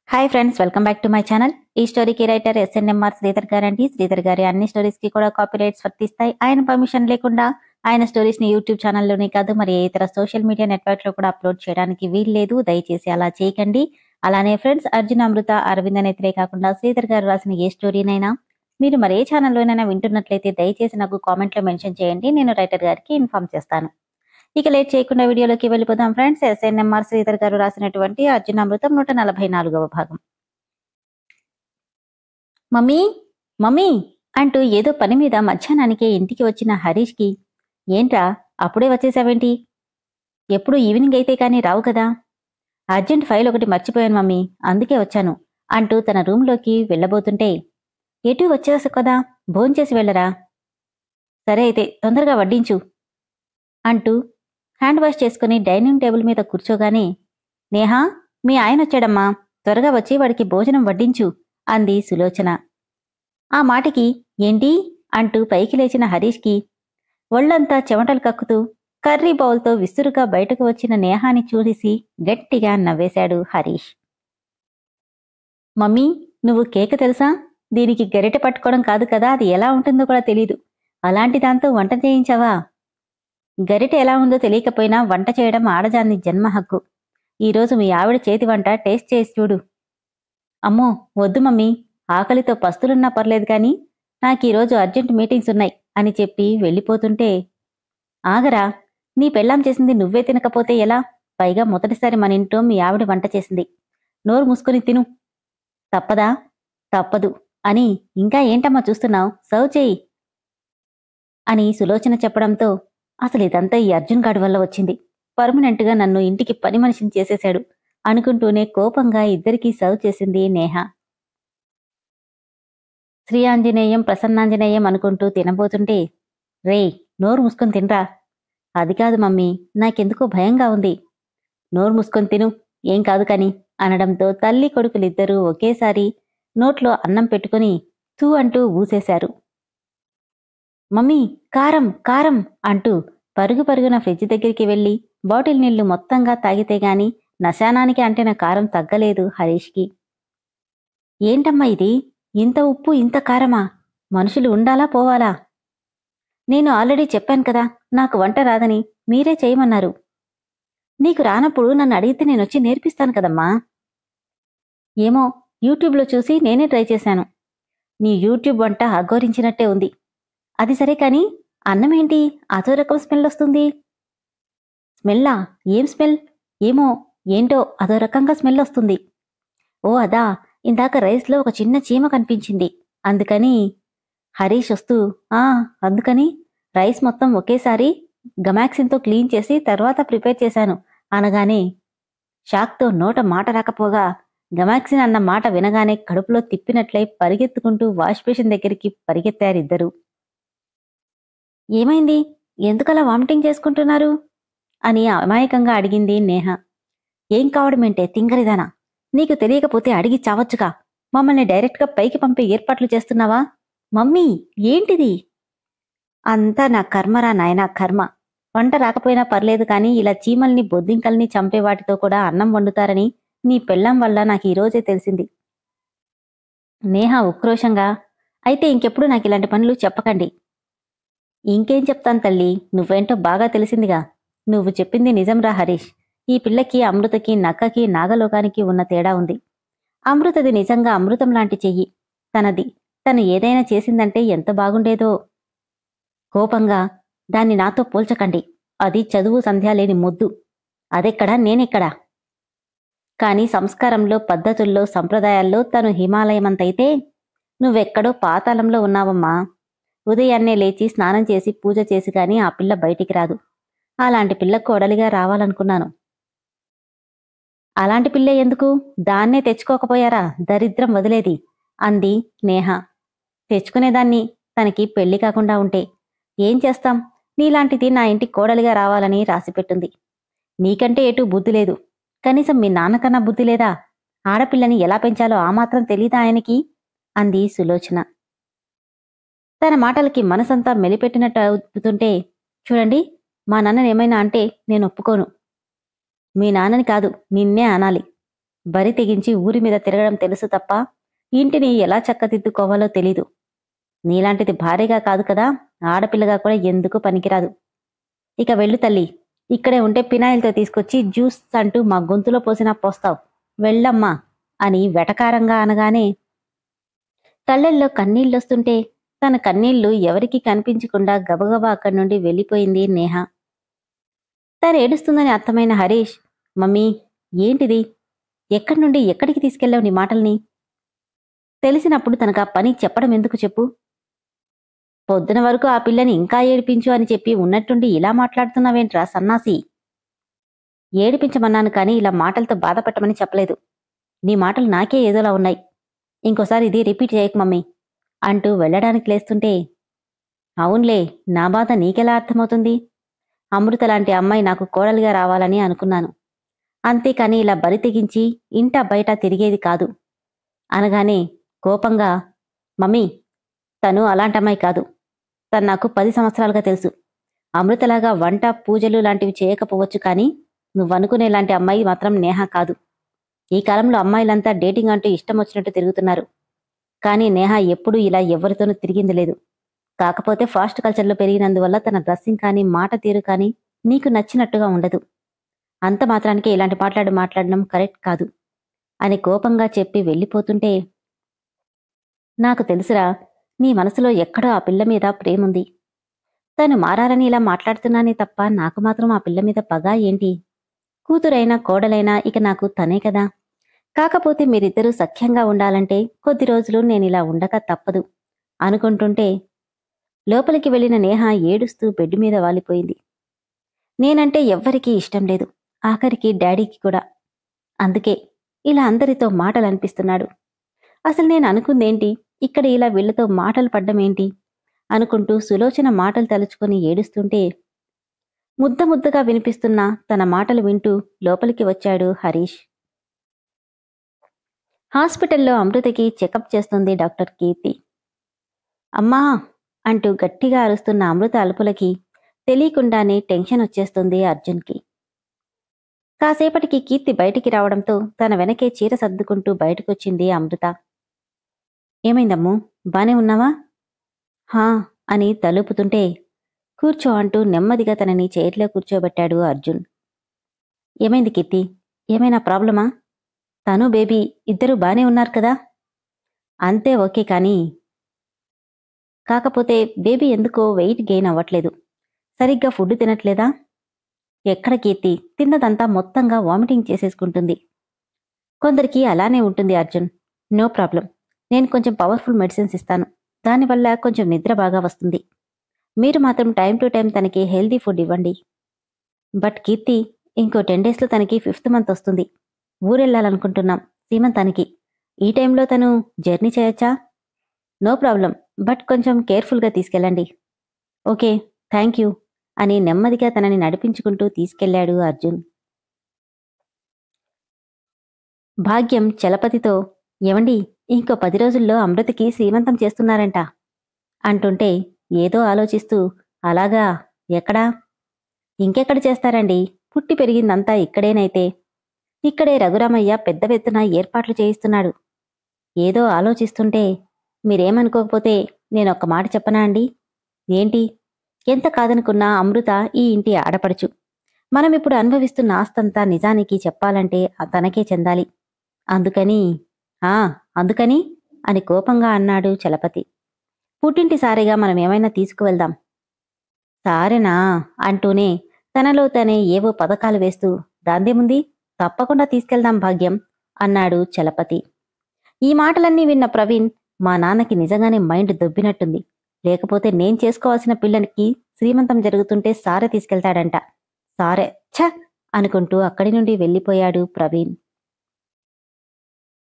Hi friends, welcome back to my channel. ఈ స్టోరీకి writer SNMR Sridhar గారండి. శ్రీధర్ గారి అన్ని స్టోరీస్ కి కూడా కాపీ రైట్స్ వర్తిస్తాయి. ఆయన పర్మిషన్ లేకుండా ఆయన స్టోరీస్ ని యూట్యూబ్ ఛానల్లోనే కాదు మరి ఏ ఇతర సోషల్ మీడియా నెట్వర్క్ లో కూడా అప్లోడ్ చేయడానికి వీల్లేదు. దయచేసి అలా చేయకండి. అలానే ఫ్రెండ్స్, అర్జున్, అమృత, అరవింద నేత్రే కాకుండా శ్రీధర్ గారు రాసిన ఏ స్టోరీనైనా మీరు మరి ఏ ఛానల్లోనైనా వింటున్నట్లయితే దయచేసి నాకు కామెంట్ లో మెన్షన్ చేయండి. నేను రైటర్ గారికి ఇన్ఫార్మ్ చేస్తాను. ఇక లేట్ చేయకుండా వీడియోలోకి వెళ్ళిపోదాం ఫ్రెండ్స్. ఎస్ఎన్ఎంఆర్ శ్రీధర్ గారు రాసినటువంటి అర్జున్ అమృతం 144వ భాగం. మమ్మీ మమ్మీ అంటూ ఏదో పని మీద మధ్యాహ్నానికే ఇంటికి వచ్చిన హరీష్ కి, ఏంట్రా అప్పుడే వచ్చేసావేంటి? ఎప్పుడు ఈవినింగ్ అయితే కానీ రావు కదా. అర్జెంట్ ఫైల్ ఒకటి మర్చిపోయాను మమ్మీ, అందుకే వచ్చాను అంటూ తన రూంలోకి వెళ్ళబోతుంటే, ఎటు వచ్చేసా కదా, భోంచేసి వెళ్ళరా. సరే అయితే తొందరగా వడ్డించు అంటూ హ్యాండ్ వాష్ చేసుకుని డైనింగ్ టేబుల్ మీద కూర్చోగానే, నేహా మీ ఆయన వచ్చాడమ్మా, త్వరగా వచ్చి వాడికి భోజనం వడ్డించు అంది సులోచన. ఆ మాటికి ఏంటి అంటూ పైకి లేచిన హరీష్కి ఒళ్లంతా చెమటలు కక్కుతూ కర్రీ బౌల్తో విసురుగా బయటకు వచ్చిన నేహాని చూసి గట్టిగా నవ్వేశాడు హరీష్. మమ్మీ, నువ్వు కేక తెలుసా? దీనికి గరిటె పట్టుకోవడం కాదు కదా, అది ఎలా ఉంటుందో కూడా తెలీదు. అలాంటి దాంతో వంట చేయించావా? గరిటె ఎలా ఉందో తెలియకపోయినా వంట చేయడం ఆడజాన్ని జన్మ హక్కు. ఈరోజు మీ ఆవిడ చేతి వంట టేస్ట్ చేసి చూడు. అమ్మో వద్దు మమ్మీ, ఆకలితో పస్తులున్నా పర్లేదు కానీ నాకీరోజు అర్జెంట్ మీటింగ్స్ ఉన్నాయి అని చెప్పి వెళ్ళిపోతుంటే, ఆగరా, నీ పెళ్ళాం చేసింది నువ్వే తినకపోతే ఎలా? పైగా మొదటిసారి మన ఇంట్లో మీ ఆవిడ వంట చేసింది. నోరు మూసుకుని తిను. తప్పదా? తప్పదు అని ఇంకా ఏంటమ్మా చూస్తున్నావు, సర్వ్ చేయి అని సులోచన చెప్పడంతో, అసలు ఇదంతా ఈ అర్జున్ గాడి వల్ల వచ్చింది. పర్మనెంట్గా నన్ను ఇంటికి పని మనిషిని చేసేశాడు అనుకుంటూనే కోపంగా ఇద్దరికీ సర్వ్ చేసింది నేహ. శ్రీ ఆంజనేయం ప్రసన్నాంజనేయం అనుకుంటూ తినబోతుంటే, రే నోరు మూసుకొని తినరా. అది కాదు మమ్మీ, నాకెందుకో భయంగా ఉంది. నోరు మూసుకొని తిను, ఏం కాదు కాని అనడంతో తల్లి కొడుకులిద్దరూ ఒకేసారి నోట్లో అన్నం పెట్టుకుని తూ అంటూ ఊసేశారు. మమ్మీ కారం కారం అంటూ పరుగు పరుగున ఫ్రిడ్జ్ దగ్గరికి వెళ్లి బాటిల్ నీళ్లు మొత్తంగా తాగితే గాని నశానానికి అంటిన కారం తగ్గలేదు హరీష్కి. ఏంటమ్మా ఇది, ఇంత ఉప్పు ఇంత కారమా? మనుషులు ఉండాలా పోవాలా? నేను ఆల్రెడీ చెప్పాను కదా, నాకు వంట రాదని, మీరే చేయమన్నారు. నీకు రానప్పుడు నన్ను అడిగితే నేనొచ్చి నేర్పిస్తాను కదమ్మా. ఏమో, యూట్యూబ్లో చూసి నేనే ట్రై చేశాను. నీ యూట్యూబ్ వంట అఘోరించినట్టే ఉంది. అది సరే కాని అన్నమేంటి అదో రకం స్మెల్ వస్తుంది? స్మెల్లా? ఏం స్మెల్? ఏమో, ఏంటో అదో రకంగా స్మెల్ వస్తుంది. ఓ అదా, ఇందాక రైస్లో ఒక చిన్న చీమ కనిపించింది, అందుకని. హరీష్ వస్తూ, అందుకని రైస్ మొత్తం ఒకేసారి గమాక్సిన్తో క్లీన్ చేసి తర్వాత ప్రిపేర్ చేశాను అనగానే షాక్తో నోట మాట రాకపోగా, గమాక్సిన్ అన్న మాట వినగానే కడుపులో తిప్పినట్లై పరిగెత్తుకుంటూ వాష్ బేసిన్ దగ్గరికి పరిగెత్తారిద్దరూ. ఏమైంది, ఎందుకలా వామిటింగ్ చేసుకుంటున్నారు అని అమాయకంగా అడిగింది నేహ. ఏం కావడమేంటే తింగరిదానా, నీకు తెలియకపోతే అడిగి చావచ్చుగా, మమ్మల్ని డైరెక్ట్గా పైకి పంపే ఏర్పాట్లు చేస్తున్నావా? మమ్మీ ఏంటిది? అంతా నా కర్మరా నాయనా, కర్మ. వంట రాకపోయినా పర్లేదు కానీ ఇలా చీమల్ని బొద్దింకల్ని చంపే వాటితో కూడా అన్నం వండుతారని నీ పెళ్ళాం వల్ల నాకు ఈరోజే తెలిసింది. నేహ ఉక్రోషంగా, అయితే ఇంకెప్పుడు నాకు ఇలాంటి పనులు చెప్పకండి. ఇంకేం చెప్తాను తల్లి, నువ్వేంటో బాగా తెలిసిందిగా. నువ్వు చెప్పింది నిజంరా హరీష్. ఈ పిల్లకి అమృతకి నక్కకి నాగలోకానికి ఉన్న తేడా ఉంది. అమృతది నిజంగా అమృతం లాంటి చెయ్యి, తనది. తను ఏదైనా చేసిందంటే ఎంత బాగుండేదో. కోపంగా, దాన్ని నాతో పోల్చకండి. అది చదువు సంధ్య లేని మొద్దు. అదెక్కడా నేనెక్కడా. కాని సంస్కారంలో, పద్ధతుల్లో, సంప్రదాయాల్లో తను హిమాలయమంతైతే నువ్వెక్కడో పాతాళంలో ఉన్నావమ్మా. ఉదయాన్నే లేచి స్నానం చేసి పూజ చేసి గాని ఆ పిల్ల బయటికి రాదు. అలాంటి పిల్ల కోడలిగా రావాలనుకున్నాను. అలాంటి పిల్లే ఎందుకు, దాన్నే తెచ్చుకోకపోయారా దరిద్రం వదిలేది అంది నేహ. తెచ్చుకునేదాన్ని, తనకి పెళ్లి కాకుండా ఉంటే. ఏం చేస్తాం, నీలాంటిది నా ఇంటి కోడలిగా రావాలని రాసిపెట్టుంది. నీకంటే ఎటూ బుద్ధి లేదు. కనీసం మీ నాన్నకన్నా బుద్ధి లేదా? ఆడపిల్లని ఎలా పెంచాలో ఆ మాత్రం తెలీదా ఆయనకి అంది సులోచన. తన మాటలకి మనసంతా మెలిపెట్టినట్టు అవుతుంటే, చూడండి, మా నాన్ననేమైనా అంటే నేను ఒప్పుకోను. మీ నాన్నని కాదు, నిన్నే అనాలి. బరి తెగించి ఊరి మీద తిరగడం తెలుసు తప్ప ఇంటిని ఎలా చక్కదిద్దుకోవాలో తెలీదు. నీలాంటిది భార్యగా కాదు కదా, ఆడపిల్లగా కూడా ఎందుకు పనికిరాదు. ఇక వెళ్ళు తల్లి, ఇక్కడే ఉంటే పినాయిల్తో తీసుకొచ్చి జ్యూస్ అంటూ మా గొంతులో పోసినా పోస్తావు, వెళ్ళమ్మా అని వెటకారంగా అనగానే కళ్ళల్లో కన్నీళ్ళొస్తుంటే తన కన్నీళ్లు ఎవరికీ కనిపించకుండా గబగబా అక్కడి నుండి వెళ్ళిపోయింది నేహ. తను ఏడుస్తుందని అర్థమైన హరీష్, మమ్మీ ఏంటిది, ఎక్కడి నుండి ఎక్కడికి తీసుకెళ్లావు నీ మాటల్ని? తెలిసినప్పుడు తనకు ఆ పని చెప్పడం ఎందుకు చెప్పు? పొద్దున వరకు ఆ పిల్లని ఇంకా ఏడిపించు అని చెప్పి ఉన్నట్టుండి ఇలా మాట్లాడుతున్నావేంట్రా సన్నాసి? ఏడిపించమన్నాను కానీ ఇలా మాటలతో బాధపెట్టమని చెప్పలేదు. నీ మాటలు నాకే ఏదోలా ఉన్నాయి. ఇంకోసారి ఇది రిపీట్ చేయకు మమ్మీ అంటూ వెళ్లడానికి లేస్తుంటే, అవునులే, నా బాధ నీకెలా అర్థమవుతుంది? అమృత లాంటి అమ్మాయి నాకు కోడలిగా రావాలని అనుకున్నాను, అంతేకాని ఇలా బరి తెగించి ఇంటా బయట తిరిగేది కాదు అనగానే కోపంగా, మమ్మీ తను అలాంటమ్మాయి కాదు. తను నాకు 10 సంవత్సరాలుగా తెలుసు. అమృతలాగా వంట పూజలు లాంటివి చేయకపోవచ్చు, కానీ నువ్వనుకునేలాంటి అమ్మాయి మాత్రం నేహ కాదు. ఈ కాలంలో అమ్మాయిలంతా డేటింగ్ అంటూ ఇష్టం వచ్చినట్టు తిరుగుతున్నారు, కానీ నేహ ఎప్పుడూ ఇలా ఎవరితోనూ తిరిగింది లేదు. కాకపోతే ఫాస్ట్ కల్చర్లో పెరిగినందువల్ల తన డ్రెస్సింగ్ కానీ మాట తీరు కానీ నీకు నచ్చినట్టుగా ఉండదు. అంత మాత్రానికే ఇలాంటి మాట్లాడడం కరెక్ట్ కాదు అని కోపంగా చెప్పి వెళ్ళిపోతుంటే, నాకు తెలుసురా, నీ మనసులో ఎక్కడో ఆ పిల్ల మీద ప్రేముంది. తను మారాలని ఇలా మాట్లాడుతున్నానే తప్ప నాకు మాత్రం ఆ పిల్ల మీద పగా ఏంటి? కూతురైనా కోడలైనా ఇక నాకు తనే కదా. కాకపోతే మీరిద్దరూ సఖ్యంగా ఉండాలంటే కొద్ది రోజులు నేనిలా ఉండక తప్పదు అనుకుంటుంటే లోపలికి వెళ్లిన నేహ ఏడుస్తూ బెడ్ మీద వాలిపోయింది. నేనంటే ఎవ్వరికీ ఇష్టం లేదు, ఆఖరికి డాడీకి కూడా. అందుకే ఇలా అందరితో మాటలనిపిస్తున్నాడు. అసలు నేను అనుకుందేంటి, ఇక్కడ ఇలా వీళ్లతో మాటలు పడ్డమేంటి అనుకుంటూ సులోచన మాటలు తలుచుకొని ఏడుస్తుంటే ముద్ద ముద్దగా వినిపిస్తున్న తన మాటలు వింటూ లోపలికి వచ్చాడు హరీష్. హాస్పిటల్లో అమృతకి చెకప్ చేస్తుంది డాక్టర్ కీర్తి. అమ్మా అంటూ గట్టిగా అరుస్తున్న అమృత అలుపులకి తెలియకుండానే టెన్షన్ వచ్చేస్తుంది అర్జున్కి. కాసేపటికి కీర్తి బయటికి రావడంతో తన వెనకే చీర సర్దుకుంటూ బయటకొచ్చింది అమృత. ఏమైందమ్మూ, బానే ఉన్నావా? హా అని తలుపుతుంటే కూర్చో అంటూ నెమ్మదిగా తనని చైర్లో కూర్చోబెట్టాడు అర్జున్. ఏమైంది కీర్తి, ఏమైనా ప్రాబ్లమా? తను బేబీ ఇద్దరూ బానే ఉన్నారు కదా? అంతే ఓకే, కానీ కాకపోతే బేబీ ఎందుకో వెయిట్ గెయిన్ అవ్వట్లేదు. సరిగ్గా ఫుడ్ తినట్లేదా? ఎక్కడ కీర్తి, తిన్నదంతా మొత్తంగా వామిటింగ్ చేసేసుకుంటుంది. కొందరికి అలానే ఉంటుంది అర్జున్. నో ప్రాబ్లం, నేను కొంచెం పవర్ఫుల్ మెడిసిన్స్ ఇస్తాను, దానివల్ల కొంచెం నిద్ర బాగా వస్తుంది. మీరు మాత్రం టైం టు టైం తనకి హెల్దీ ఫుడ్ ఇవ్వండి. బట్ కీర్తి, ఇంకో 10 డేస్లో తనకి 5th మంత్ వస్తుంది. ఊరెళ్ళాలనుకుంటున్నాం సీమంతానికి. ఈ టైంలో తను జర్నీ చేయొచ్చా? నో ప్రాబ్లం, బట్ కొంచెం కేర్ఫుల్గా తీసుకెళ్ళండి. ఓకే, థ్యాంక్ యూ అని నెమ్మదిగా తనని నడిపించుకుంటూ తీసుకెళ్లాడు అర్జున్. భాగ్యం చలపతితో, ఏవండి, ఇంకో 10 రోజుల్లో అమృతకి శ్రీమంతం చేస్తున్నారంట అంటుంటే ఏదో ఆలోచిస్తూ, అలాగా, ఎక్కడా? ఇంకెక్కడ చేస్తారండి, పుట్టి పెరిగిందంతా ఇక్కడేనైతే. ఇక్కడే రఘురామయ్య పెద్ద పెద్దన ఏర్పాట్లు చేయిస్తున్నాడు. ఏదో ఆలోచిస్తుంటే, మీరేమనుకోకపోతే నేనొక్క మాట చెప్పనా అండి? ఏంటి? ఎంత కాదనుకున్నా అమృత ఈ ఇంటి ఆడపడుచు. మనమిప్పుడు అనుభవిస్తున్న ఆస్తంతా నిజానికి చెప్పాలంటే తనకే చెందాలి. అందుకని అందుకని అని కోపంగా అన్నాడు చలపతి. పుట్టింటి సారిగా మనమేమైనా తీసుకువెళ్దాం. సారేనా అంటూనే తనలో తనే ఏవో పథకాలు వేస్తూ, దాందేముంది, తప్పకుండా తీసుకెళ్దాం భాగ్యం అన్నాడు చలపతి. ఈ మాటలన్నీ విన్న ప్రవీణ్, మా నాన్నకి నిజంగానే మైండ్ దొబ్బినట్టుంది. లేకపోతే నేను చేసుకోవాల్సిన పిల్లనికి శ్రీమంతం జరుగుతుంటే సారే తీసుకెళ్తాడంట. సారే ఛ అనుకుంటూ అక్కడి నుండి వెళ్ళిపోయాడు ప్రవీణ్.